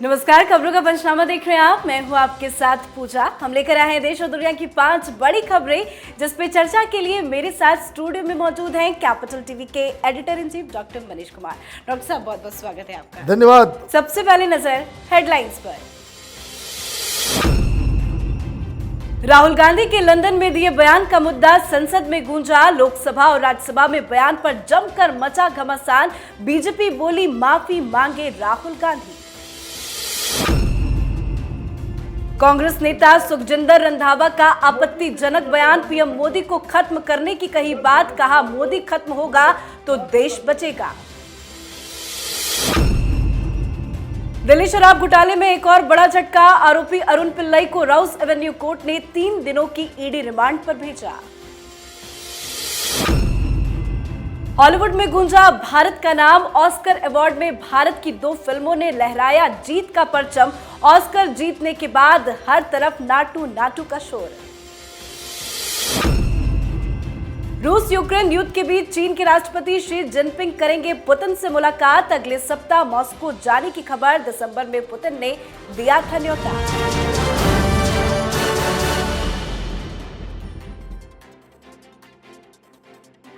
नमस्कार, खबरों का पंचनामा देख रहे हैं आप। मैं हूं आपके साथ पूजा। हम लेकर आए हैं देश और दुनिया की 5 बड़ी खबरें जिस पे चर्चा के लिए मेरे साथ स्टूडियो में मौजूद हैं कैपिटल टीवी के editor in chief doctor Manish Kumar. Doctor साहब, बहुत बहुत स्वागत है आपका। धन्यवाद। सबसे पहले नजर हेडलाइंस पर। राहुल गांधी के लंदन में दिए बयान का मुद्दा संसद में गूंजा। लोकसभा और राज्यसभा में बयान पर जमकर मचा घमासान। बीजेपी बोली माफी मांगे राहुल गांधी। कांग्रेस नेता सुखजिंदर रंधावा का आपत्तिजनक बयान। पीएम मोदी को खत्म करने की कही बात, कहा मोदी खत्म होगा तो देश बचेगा। दिल्ली शराब घोटाले में एक और बड़ा झटका। आरोपी अरुण पिल्लई को राउस एवेन्यू कोर्ट ने 3 दिनों की ईडी रिमांड पर भेजा। हॉलीवुड में गूंजा भारत का नाम। ऑस्कर अवार्ड में भारत की 2 फिल्मों ने लहराया जीत का परचम। ऑस्कर जीतने के बाद हर तरफ नाटू नाटू का शोर। रूस यूक्रेन युद्ध के बीच चीन के राष्ट्रपति शी जिनपिंग करेंगे पुतिन से मुलाकात। अगले सप्ताह मॉस्को जाने की खबर। दिसंबर में पुतिन ने दिया था न्योता।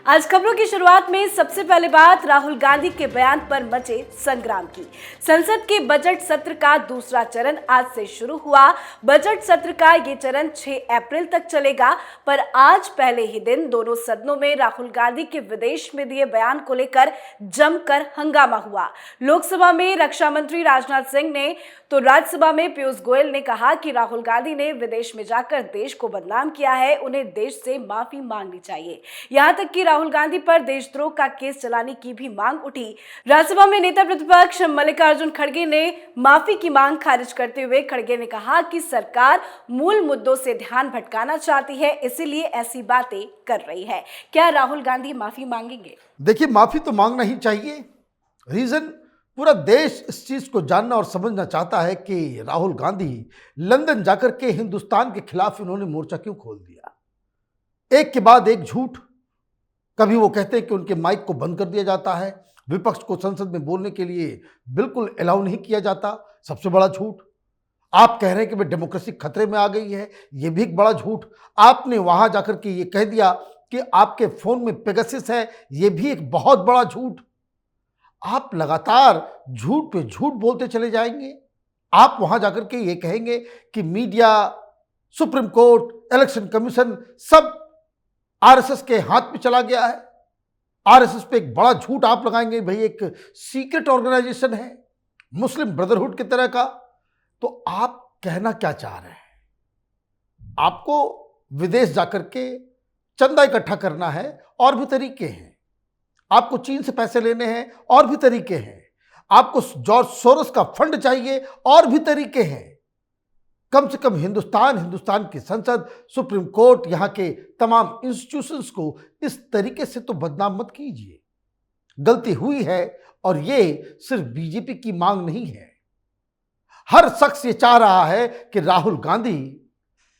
आज खबरों की शुरुआत में सबसे पहले बात राहुल गांधी के बयान पर मचे संग्राम की। संसद के बजट सत्र का दूसरा चरण आज से शुरू हुआ। बजट सत्र का ये चरण 6 अप्रैल तक चलेगा, पर आज पहले ही दिन दोनों सदनों में राहुल गांधी के विदेश में दिए बयान को लेकर जमकर हंगामा हुआ। लोकसभा में रक्षा मंत्री राजनाथ सिंह ने तो राज्यसभा में पीयूष गोयल ने कहा कि राहुल गांधी ने विदेश में जाकर देश को बदनाम किया है, उन्हें देश से माफी मांगनी चाहिए। यहां तक कि राहुल गांधी पर देशद्रोह का केस चलाने की भी मांग उठी। राज्यसभा में नेता प्रतिपक्ष मल्लिकार्जुन खड़गे ने माफी की मांग खारिज करते हुए खड़गे ने कहा कि सरकार मूल मुद्दों से ध्यान भटकाना चाहती है, इसीलिए ऐसी बातें कर रही है। क्या राहुल गांधी माफी मांगेंगे? देखिए, माफी तो मांगना ही चाहिए। रीजन, पूरा देश इस चीज को जानना और समझना चाहता है कि राहुल गांधी लंदन जाकर के हिंदुस्तान के खिलाफ इन्होंने मोर्चा क्यों खोल दिया। एक के बाद एक झूठ। कभी वो कहते हैं कि उनके माइक को बंद कर दिया जाता है, विपक्ष को संसद में बोलने के लिए बिल्कुल अलाउ नहीं किया जाता, सबसे बड़ा झूठ। आप कह रहे हैं कि भाई डेमोक्रेसी खतरे में आ गई है, ये भी एक बड़ा झूठ। आपने वहां जाकर के ये कह दिया कि आपके फोन में पेगासस है, ये भी एक बहुत बड़ा झूठ। आप लगातार झूठ पे झूठ बोलते चले जाएंगे। आप वहां जाकर के ये कहेंगे कि media, supreme court, election commission सब आरएसएस के हाथ में चला गया है। आरएसएस पे एक बड़ा झूठ आप लगाएंगे, भाई एक सीक्रेट ऑर्गेनाइजेशन है मुस्लिम ब्रदरहुड की तरह का। तो आप कहना क्या चाह रहे हैं? आपको विदेश जाकर के चंदा इकट्ठा करना है, और भी तरीके हैं। आपको चीन से पैसे लेने हैं, और भी तरीके हैं। आपको जॉर्ज सोरोस का फंड चाहिए, और भी तरीके हैं। कम से कम हिंदुस्तान की संसद, सुप्रीम कोर्ट, यहाँ के तमाम इंस्टीट्यूशंस को इस तरीके से तो बदनाम मत कीजिए। गलती हुई है, और ये सिर्फ बीजेपी की मांग नहीं है। हर शख्स ये चाह रहा है कि राहुल गांधी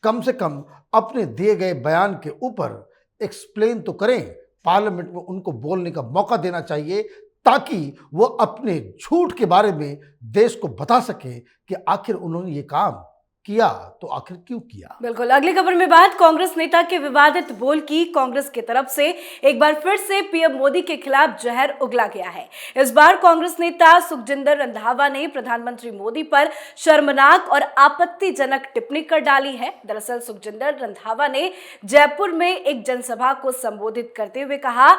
कम से कम अपने दिए गए बयान के ऊपर एक्सप्लेन तो करें। पार्लियामेंट में उनको बोलने का मौका देना चाहिए, ताकि वो अपने झूठ के बारे में देश को बता सके कि आखिर उन्होंने ये काम किया तो आखिर क्यों किया। बिल्कुल। अगली खबर में बात कांग्रेस नेता के विवादित बोल की। कांग्रेस की तरफ से एक बार फिर से पीएम मोदी के खिलाफ जहर उगला गया है। इस बार कांग्रेस नेता सुखजिंदर रंधावा ने प्रधानमंत्री मोदी पर शर्मनाक और आपत्तिजनक टिप्पणी कर डाली है। दरअसल सुखजिंदर रंधावा ने जयपुर में एक जनसभा को संबोधित करते हुए कहा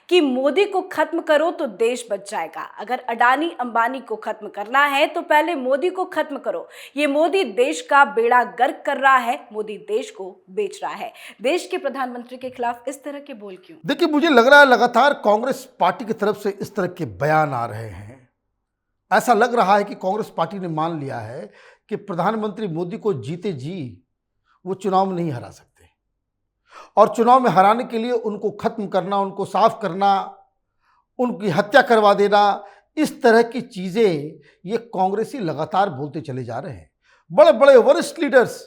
कि मोदी को खत्म करो तो देश बच जाएगा। अगर अडानी अंबानी को खत्म करना है तो पहले मोदी को खत्म करो। ये मोदी देश का बेड़ा गर्क कर रहा है, मोदी देश को बेच रहा है। देश के प्रधानमंत्री के खिलाफ इस तरह के बोल क्यों? देखिए, मुझे लग रहा है लगातार कांग्रेस पार्टी की तरफ से इस तरह के बयान आ रहे हैं। ऐसा लग रहा है कि कांग्रेस पार्टी ने मान लिया है कि प्रधानमंत्री मोदी को जीते जी वो चुनाव में नहीं हरा सकते, और चुनाव में हराने के लिए उनको खत्म करना, उनको साफ करना, उनकी हत्या करवा देना, इस तरह की चीजें ये कांग्रेसी लगातार बोलते चले जा रहे हैं। बड़े बड़े वरिष्ठ लीडर्स,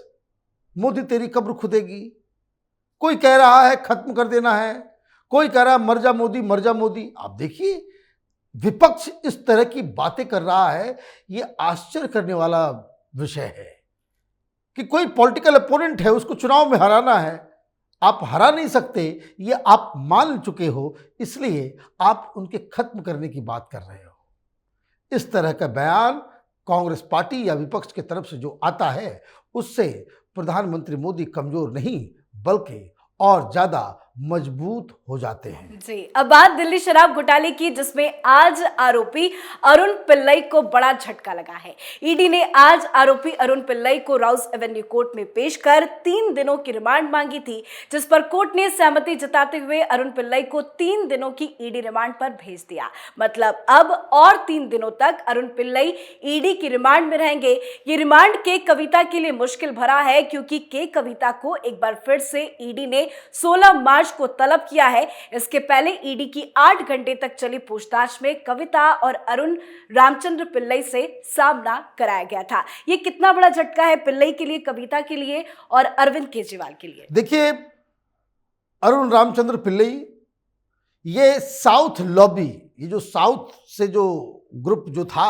मोदी तेरी कब्र खुदेगी, कोई कह रहा है खत्म कर देना है, कोई कह रहा है मर जा मोदी, मर जा मोदी। आप देखिए, विपक्ष इस तरह की बातें कर रहा है, ये आश्चर्य करने वाला विषय है कि कोई पॉलिटिकल अपोनेंट है, उसको चुनाव में हराना है, आप हरा नहीं सकते, ये आप मान चुके हो, इसलिए आप उनके खत्म करने की बात कर रहे हो। इस तरह का बयान कांग्रेस पार्टी या विपक्ष की तरफ से जो आता है, उससे प्रधानमंत्री मोदी कमजोर नहीं बल्कि और ज्यादा मजबूत हो जाते हैं। जी, अब बात दिल्ली शराब घोटाले की, जिसमें आज आरोपी अरुण पिल्लई को बड़ा झटका लगा है। ईडी ने आज आरोपी अरुण पिल्लई को राउस एवेन्यू कोर्ट में पेश कर 3 दिनों की रिमांड मांगी थी, जिस पर कोर्ट ने सहमति जताते हुए अरुण पिल्लई को 3 दिनों की ईडी रिमांड पर भेज दिया। मतलब अब और 3 दिनों तक अरुण पिल्लई ईडी की रिमांड में रहेंगे। ये रिमांड के कविता के लिए मुश्किल भरा है, क्योंकि के कविता को एक बार फिर से ईडी ने 16 मार्च को तलब किया है। इसके पहले ईडी की 8 घंटे तक चली पूछताछ में कविता और अरुण रामचंद्र पिल्लई से सामना कराया गया था। ये कितना बड़ा झटका है पिल्लई के लिए, कविता के लिए और अरविंद केजरीवाल के लिए। देखिए, अरुण रामचंद्र पिल्लई ये साउथ लॉबी, ये जो साउथ से जो ग्रुप जो था,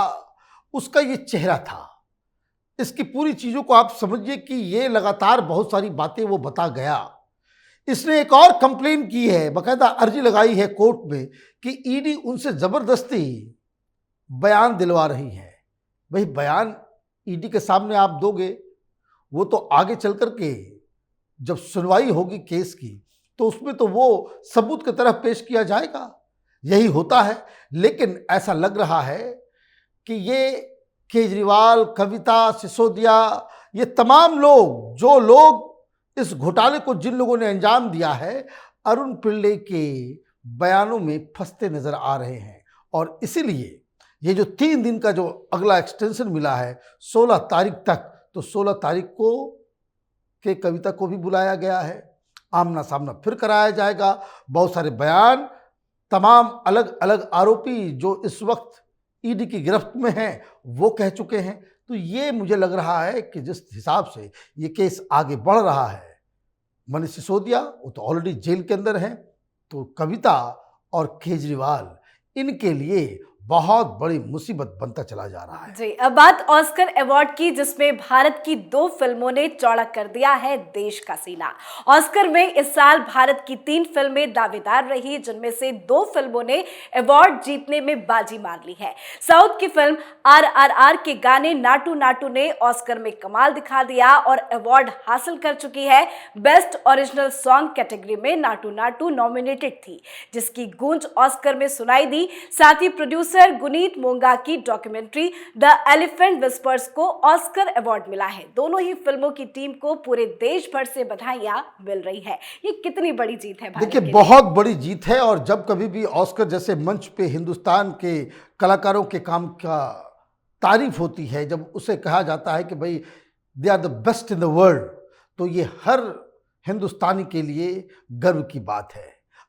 उसका ये चेहरा था। इसकी पूरी चीजों को आप समझिए कि ये लगातार बहुत सारी बातें वो बता गया। इसने एक और कंप्लेन की है, बाकायदा अर्जी लगाई है कोर्ट में कि ईडी उनसे जबरदस्ती बयान दिलवा रही है। भाई, बयान ईडी के सामने आप दोगे, वो तो आगे चल कर के जब सुनवाई होगी केस की, तो उसमें तो वो सबूत की तरह पेश किया जाएगा, यही होता है। लेकिन ऐसा लग रहा है कि ये केजरीवाल, कविता, सिसोदिया, ये तमाम लोग, जो लोग इस घोटाले को, जिन लोगों ने अंजाम दिया है, अरुण पिल्लई के बयानों में फंसते नजर आ रहे हैं। और इसीलिए ये जो 3 दिन का जो अगला एक्सटेंशन मिला है 16 तारीख तक, तो 16 तारीख को के कविता को भी बुलाया गया है, आमना सामना फिर कराया जाएगा। बहुत सारे बयान तमाम अलग अलग आरोपी जो इस वक्त ईडी की गिरफ्त में हैं वो कह चुके हैं। तो ये मुझे लग रहा है कि जिस हिसाब से ये केस आगे बढ़ रहा है, मनीष सिसोदिया वो तो ऑलरेडी जेल के अंदर हैं, तो कविता और केजरीवाल, इनके लिए बहुत बड़ी मुसीबत बनता चला जा रहा है। जी, अब बात ऑस्कर अवार्ड की, जिसमें भारत की 2 फिल्मों ने चौड़ा कर दिया है देश का सीना। ऑस्कर में इस साल भारत की 3 फिल्में दावेदार रही, जिनमें से 2 फिल्मों ने अवार्ड जीतने में बाजी मार ली है। साउथ की फिल्म RRR के गाने नाटू नाटू ने ऑस्कर में कमाल दिखा दिया और अवार्ड हासिल कर चुकी है। बेस्ट ओरिजिनल सॉन्ग कैटेगरी में नाटू नाटू नॉमिनेटेड थी, जिसकी गूंज ऑस्कर में सुनाई दी। साथ ही प्रोड्यूसर गुनीत मोंगा की डॉक्यूमेंट्री द एलिफेंट विस्पर्स को ऑस्कर अवार्ड मिला है। दोनों ही फिल्मों की टीम को पूरे देश भर से बधाइयां मिल रही है। ये कितनी बड़ी जीत है भारत के लिए। देखिए, बहुत बड़ी जीत है। और जब कभी भी ऑस्कर जैसे मंच पे हिंदुस्तान के कलाकारों के काम का तारीफ होती है, जब उसे कहा जाता है कि भाई they are the best in the world, तो ये हर हिंदुस्तानी के लिए गर्व की बात है।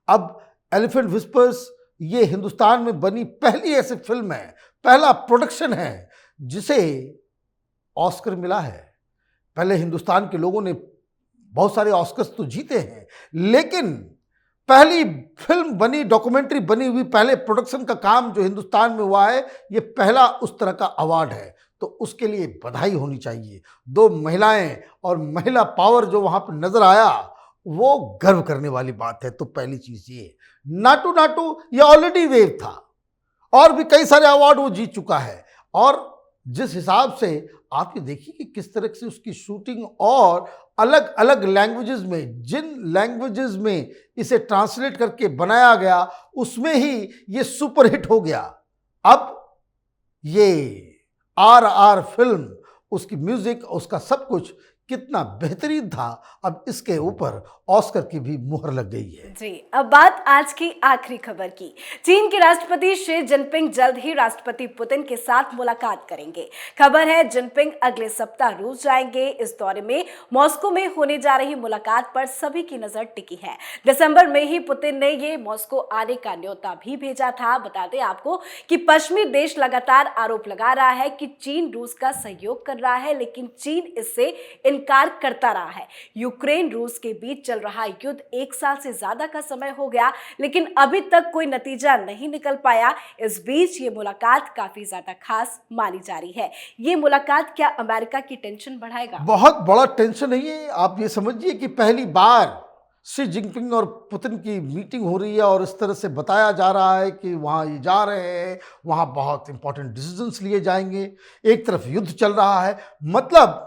अब एलिफेंट विस्पर्स ये हिंदुस्तान में बनी पहली ऐसी फिल्म है, पहला प्रोडक्शन है जिसे ऑस्कर मिला है। पहले हिंदुस्तान के लोगों ने बहुत सारे ऑस्कर्स तो जीते हैं, लेकिन पहली फिल्म बनी, डॉक्यूमेंट्री बनी हुई, पहले प्रोडक्शन का काम जो हिंदुस्तान में हुआ है, ये पहला उस तरह का अवार्ड है। तो उसके लिए बधाई होनी चाहिए। 2 महिलाएं और महिला पावर जो वहां पर नजर आया, वो गर्व करने वाली बात है। तो पहली चीज ये, नाटू नाटू ये ऑलरेडी वेव था और भी कई सारे अवार्ड वो जीत चुका है। और जिस हिसाब से आप ये देखिए कि किस तरह से उसकी शूटिंग और अलग अलग लैंग्वेजेस में, जिन लैंग्वेजेस में इसे ट्रांसलेट करके बनाया गया, उसमें ही ये सुपरहिट हो गया। अब ये RR फिल्म, उसकी म्यूजिक, उसका सब कुछ कितना बेहतरीन था, अब इसके ऊपर ऑस्कर की भी मुहर लग गई है। जी, अब बात आज की आखिरी खबर की। चीन के राष्ट्रपति शी जिनपिंग जल्द ही राष्ट्रपति पुतिन के साथ मुलाकात करेंगे। खबर है जिनपिंग अगले सप्ताह रूस जाएंगे। इस दौरे में मॉस्को में होने जा रही मुलाकात पर सभी की नजर टिकी है। दिसंबर में ही पुतिन ने ये मॉस्को आने का न्योता भी भेजा था। बता दें आपको कि पश्चिमी देश लगातार आरोप लगा रहा है कि चीन रूस का सहयोग कर रहा है, लेकिन चीन इससे इनकार करता रहा है। यूक्रेन रूस के बीच चल रहा युद्ध 1 साल से ज्यादा का समय हो गया, लेकिन अभी तक कोई नतीजा नहीं निकल पाया। इस बीच ये मुलाकात काफी ज्यादा खास मानी जा रही है। ये मुलाकात क्या अमेरिका की टेंशन बढ़ाएगा? बहुत बड़ा टेंशन है ये। आप ये समझिए कि पहली बार शी जिनपिंग और पुतिन की मीटिंग हो रही है और इस तरह से बताया जा रहा है कि वहाँ ये जा रहे हैं, वहाँ बहुत इंपॉर्टेंट डिसीजंस लिए जाएंगे। एक तरफ युद्ध चल रहा है, मतलब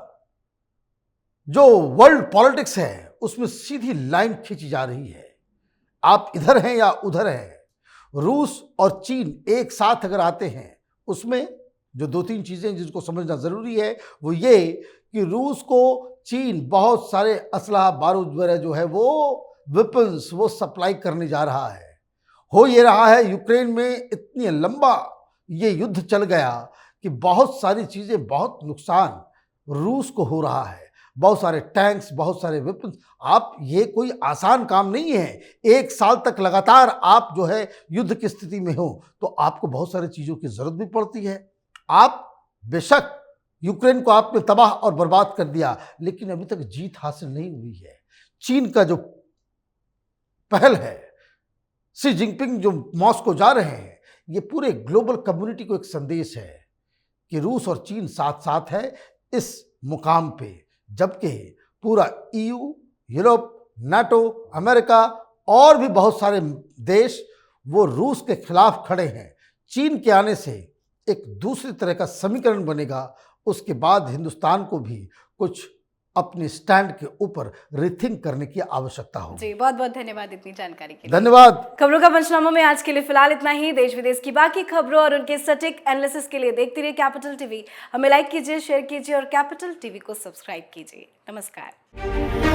जो वर्ल्ड पॉलिटिक्स है उसमें सीधी लाइन खींची जा रही है। आप इधर हैं या उधर हैं। रूस और चीन एक साथ अगर आते हैं, उसमें जो 2-3 चीज़ें जिसको समझना ज़रूरी है वो ये कि रूस को चीन बहुत सारे असलहा बारूद वगैरह जो है वो वेपन्स वो सप्लाई करने जा रहा है। हो ये रहा है यूक्रेन में इतनी लंबा ये युद्ध चल गया कि बहुत सारी चीज़ें, बहुत नुकसान रूस को हो रहा है। बहुत सारे टैंक्स, बहुत सारे वेपन्स। आप ये कोई आसान काम नहीं है। 1 साल तक लगातार आप जो है युद्ध की स्थिति में हो तो आपको बहुत सारी चीज़ों की ज़रूरत भी पड़ती है। आप बेशक यूक्रेन को आपने तबाह और बर्बाद कर दिया, लेकिन अभी तक जीत हासिल नहीं हुई है। चीन का जो पहल है, शी जिनपिंग जो मॉस्को जा रहे हैं, ये पूरे ग्लोबल कम्युनिटी को एक संदेश है कि रूस और चीन साथ साथ है इस मुकाम पे, जबकि पूरा EU, यूरोप, नाटो, अमेरिका और भी बहुत सारे देश वो रूस के खिलाफ खड़े हैं। चीन के आने से एक दूसरी तरह का समीकरण बनेगा। उसके बाद हिंदुस्तान को भी कुछ अपने स्टैंड के ऊपर रिथिंक करने की आवश्यकता होगी। जी, बहुत बहुत धन्यवाद इतनी जानकारी के लिए। धन्यवाद। खबरों का पंचनामा में आज के लिए फिलहाल इतना ही। देश विदेश की बाकी खबरों और उनके सटीक एनालिसिस के लिए देखते रहिए कैपिटल टीवी। हमें लाइक कीजिए, शेयर कीजिए और कैपिटल टीवी को सब्सक्राइब कीजिए। नमस्कार।